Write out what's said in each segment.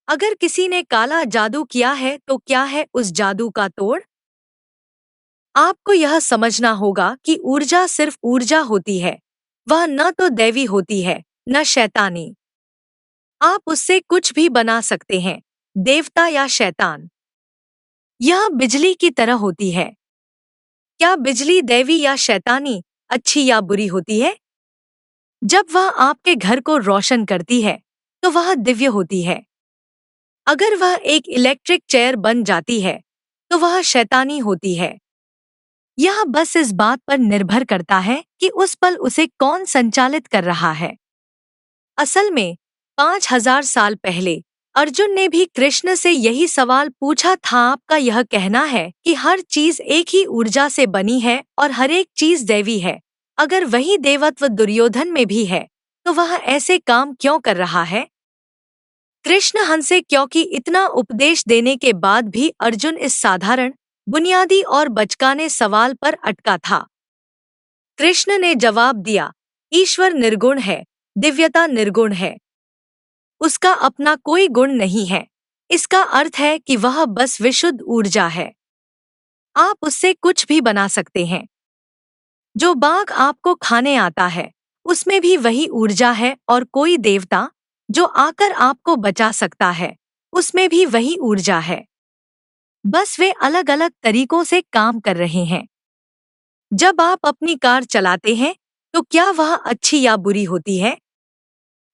अगर किसी ने काला जादू किया है तो क्या है उस जादू का तोड़? आपको यह समझना होगा कि ऊर्जा सिर्फ ऊर्जा होती है। वह न तो दैवी होती है, न शैतानी। आप उससे कुछ भी बना सकते हैं, देवता या शैतान। यह बिजली की तरह होती है। क्या बिजली दैवी या शैतानी, अच्छी या बुरी होती है? जब वह आपके घर को रोशन करती है, तो वह दिव्य होती है। अगर वह एक इलेक्ट्रिक चेयर बन जाती है, तो वह शैतानी होती है। यह बस इस बात पर निर्भर करता है कि उस पल उसे कौन संचालित कर रहा है। असल में 5000 साल पहले अर्जुन ने भी कृष्ण से यही सवाल पूछा था। आपका यह कहना है कि हर चीज एक ही ऊर्जा से बनी है और हर एक चीज दैवी है। अगर वही देवत्व दुर्योधन में भी है, तो वह ऐसे काम क्यों कर रहा है? कृष्ण हंसे क्योंकि इतना उपदेश देने के बाद भी अर्जुन इस साधारण, बुनियादी और बचकाने सवाल पर अटका था। कृष्ण ने जवाब दिया, ईश्वर निर्गुण है, दिव्यता निर्गुण है। उसका अपना कोई गुण नहीं है। इसका अर्थ है कि वह बस विशुद्ध ऊर्जा है। आप उससे कुछ भी बना सकते हैं। जो बाघ आपको खाने आता है, उसमें भी वही ऊर्जा है, और कोई देवता जो आकर आपको बचा सकता है, उसमें भी वही ऊर्जा है। बस वे अलग अलग तरीकों से काम कर रहे हैं। जब आप अपनी कार चलाते हैं, तो क्या वह अच्छी या बुरी होती है?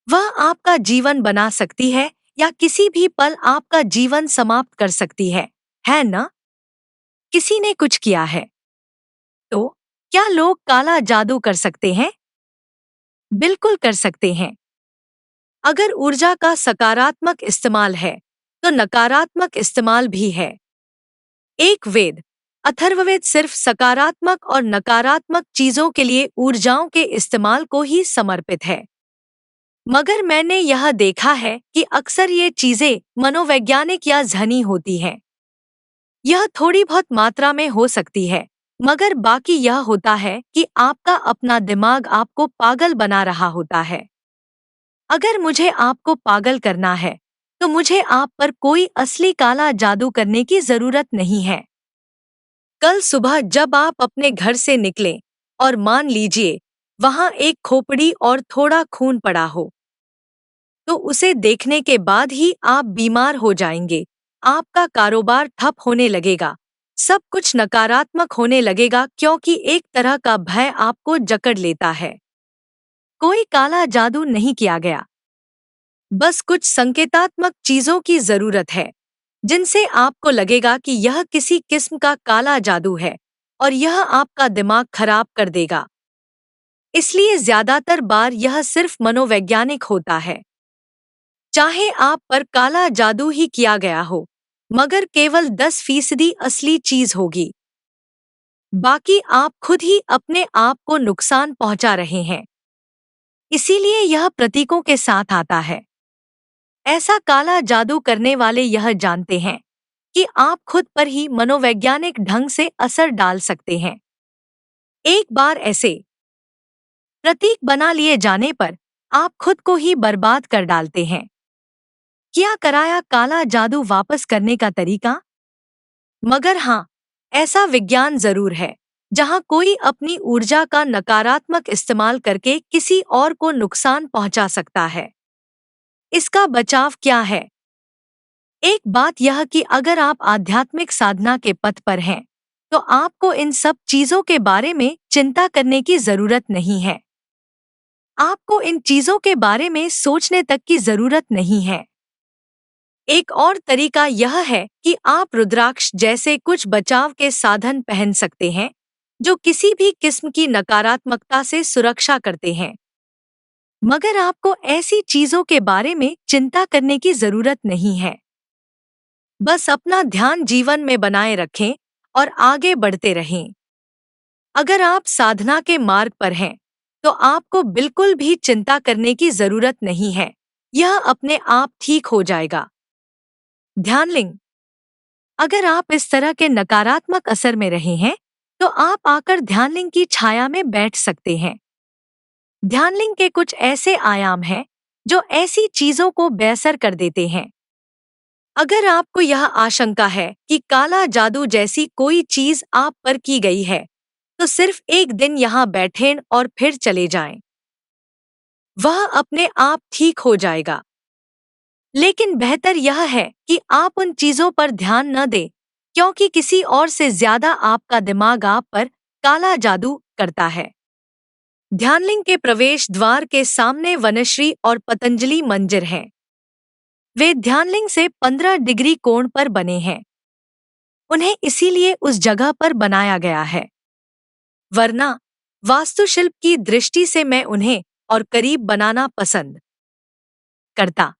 वह आपका जीवन बना सकती है या किसी भी पल आपका जीवन समाप्त कर सकती है ना? किसी ने कुछ किया है। तो क्या लोग काला जादू कर सकते हैं? बिल्कुल कर सकते हैं। अगर ऊर्जा का सकारात्मक इस्तेमाल है, तो नकारात्मक इस्तेमाल भी है। एक वेद, अथर्ववेद सिर्फ सकारात्मक और नकारात्मक चीजों के लिए ऊर्जाओं के इस्तेमाल को ही समर्पित है। मगर मैंने यह देखा है कि अक्सर ये चीजें मनोवैज्ञानिक या ज़हनी होती हैं। यह थोड़ी बहुत मात्रा में हो सकती है, मगर बाकी यह होता है कि आपका अपना दिमाग आपको पागल बना रहा होता है। अगर मुझे आपको पागल करना है, तो मुझे आप पर कोई असली काला जादू करने की जरूरत नहीं है। कल सुबह जब आप अपने घर से निकलें, और मान लीजिए वहां एक खोपड़ी और थोड़ा खून पड़ा हो, तो उसे देखने के बाद ही आप बीमार हो जाएंगे। आपका कारोबार ठप होने लगेगा। सब कुछ नकारात्मक होने लगेगा क्योंकि एक तरह का भय आपको जकड़ लेता है। कोई काला जादू नहीं किया गया। बस कुछ संकेतात्मक चीजों की जरूरत है, जिनसे आपको लगेगा कि यह किसी किस्म का काला जादू है, और यह आपका दिमाग खराब कर देगा। इसलिए ज्यादातर बार यह सिर्फ मनोवैज्ञानिक होता है। चाहे आप पर काला जादू ही किया गया हो, मगर केवल 10% असली चीज होगी। बाकी आप खुद ही अपने आप को नुकसान पहुंचा रहे हैं। इसीलिए यह प्रतीकों के साथ आता है। ऐसा काला जादू करने वाले यह जानते हैं कि आप खुद पर ही मनोवैज्ञानिक ढंग से असर डाल सकते हैं। एक बार ऐसे प्रतीक बना लिए जाने पर आप खुद को ही बर्बाद कर डालते हैं। क्या कराया काला जादू वापस करने का तरीका? मगर हाँ, ऐसा विज्ञान जरूर है, जहाँ कोई अपनी ऊर्जा का नकारात्मक इस्तेमाल करके किसी और को नुकसान पहुंचा सकता है। इसका बचाव क्या है? एक बात यह कि अगर आप आध्यात्मिक साधना के पथ पर हैं, तो आपको इन सब चीजों के बारे में चिंता करने की जरूरत नहीं है। आपको इन चीजों के बारे में सोचने तक की जरूरत नहीं है। एक और तरीका यह है कि आप रुद्राक्ष जैसे कुछ बचाव के साधन पहन सकते हैं, जो किसी भी किस्म की नकारात्मकता से सुरक्षा करते हैं। मगर आपको ऐसी चीजों के बारे में चिंता करने की जरूरत नहीं है। बस अपना ध्यान जीवन में बनाए रखें और आगे बढ़ते रहें। अगर आप साधना के मार्ग पर हैं, तो आपको बिल्कुल भी चिंता करने की जरूरत नहीं है। यह अपने आप ठीक हो जाएगा। ध्यानलिंग। अगर आप इस तरह के नकारात्मक असर में रहे हैं, तो आप आकर ध्यानलिंग की छाया में बैठ सकते हैं। ध्यानलिंग के कुछ ऐसे आयाम हैं जो ऐसी चीजों को बेअसर कर देते हैं। अगर आपको यह आशंका है कि काला जादू जैसी कोई चीज आप पर की गई है, तो सिर्फ एक दिन यहाँ बैठें और फिर चले जाएं। वह अपने आप ठीक हो जाएगा। लेकिन बेहतर यह है कि आप उन चीजों पर ध्यान न दें, क्योंकि किसी और से ज्यादा आपका दिमाग आप पर काला जादू करता है। ध्यानलिंग के प्रवेश द्वार के सामने वनश्री और पतंजलि मंदिर हैं। वे ध्यानलिंग से 15 डिग्री कोण पर बने हैं। उन्हें इसीलिए उस जगह पर बनाया गया है। वरना वास्तुशिल्प की दृष्टि से मैं उन्हें और करीब बनाना पसंद करता।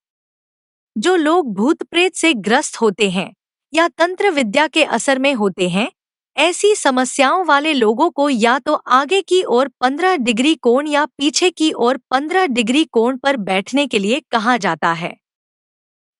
जो लोग भूत प्रेत से ग्रस्त होते हैं या तंत्र विद्या के असर में होते हैं, ऐसी समस्याओं वाले लोगों को या तो आगे की ओर 15 डिग्री कोण या पीछे की ओर 15 डिग्री कोण पर बैठने के लिए कहा जाता है।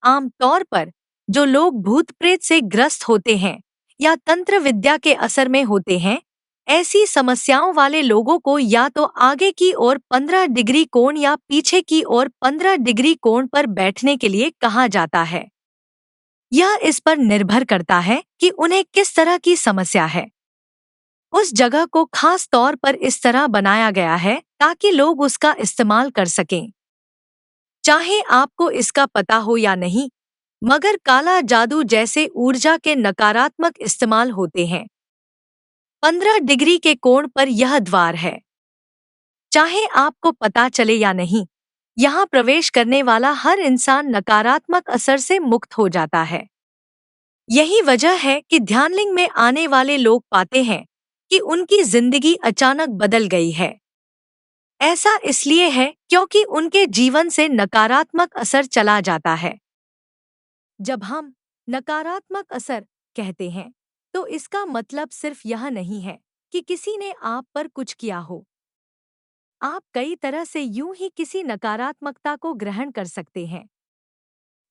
आम तौर पर जो लोग भूत प्रेत से ग्रस्त होते हैं या तंत्र विद्या के असर में होते हैं, ऐसी समस्याओं वाले लोगों को या तो आगे की ओर 15 डिग्री कोण या पीछे की ओर 15 डिग्री कोण पर बैठने के लिए कहा जाता है। यह इस पर निर्भर करता है कि उन्हें किस तरह की समस्या है। उस जगह को खास तौर पर इस तरह बनाया गया है ताकि लोग उसका इस्तेमाल कर सकें। चाहे आपको इसका पता हो या नहीं, मगर काला जादू जैसे ऊर्जा के नकारात्मक इस्तेमाल होते हैं। 15 डिग्री के कोण पर यह द्वार है। चाहे आपको पता चले या नहीं, यहाँ प्रवेश करने वाला हर इंसान नकारात्मक असर से मुक्त हो जाता है। यही वजह है कि ध्यानलिंग में आने वाले लोग पाते हैं कि उनकी जिंदगी अचानक बदल गई है। ऐसा इसलिए है क्योंकि उनके जीवन से नकारात्मक असर चला जाता है। जब हम नकारात्मक असर कहते हैं, तो इसका मतलब सिर्फ यह नहीं है कि किसी ने आप पर कुछ किया हो। आप कई तरह से यूं ही किसी नकारात्मकता को ग्रहण कर सकते हैं।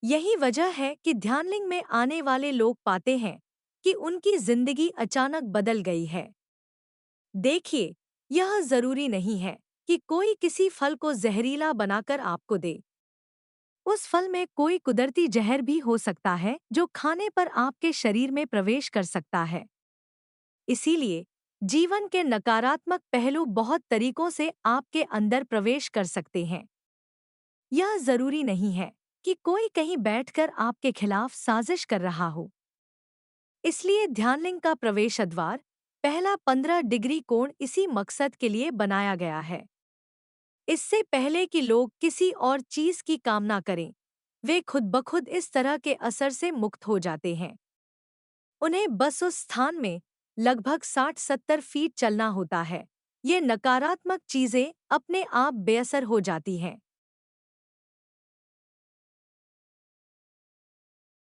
यही वजह है कि ध्यानलिंग में आने वाले लोग पाते हैं कि उनकी जिंदगी अचानक बदल गई है। देखिए, यह जरूरी नहीं है कि कोई किसी फल को जहरीला बनाकर आपको दे। उस फल में कोई कुदरती जहर भी हो सकता है जो खाने पर आपके शरीर में प्रवेश कर सकता है। इसीलिए जीवन के नकारात्मक पहलू बहुत तरीकों से आपके अंदर प्रवेश कर सकते हैं। यह जरूरी नहीं है कि कोई कहीं बैठकर आपके खिलाफ साजिश कर रहा हो। इसलिए ध्यानलिंग का प्रवेश द्वार पहला 15 डिग्री कोण इसी मकसद के लिए बनाया गया है। इससे पहले कि लोग किसी और चीज की कामना करें, वे खुद ब खुद इस तरह के असर से मुक्त हो जाते हैं। उन्हें बस उस स्थान में लगभग 60-70 फीट चलना होता है। ये नकारात्मक चीजें अपने आप बेअसर हो जाती हैं।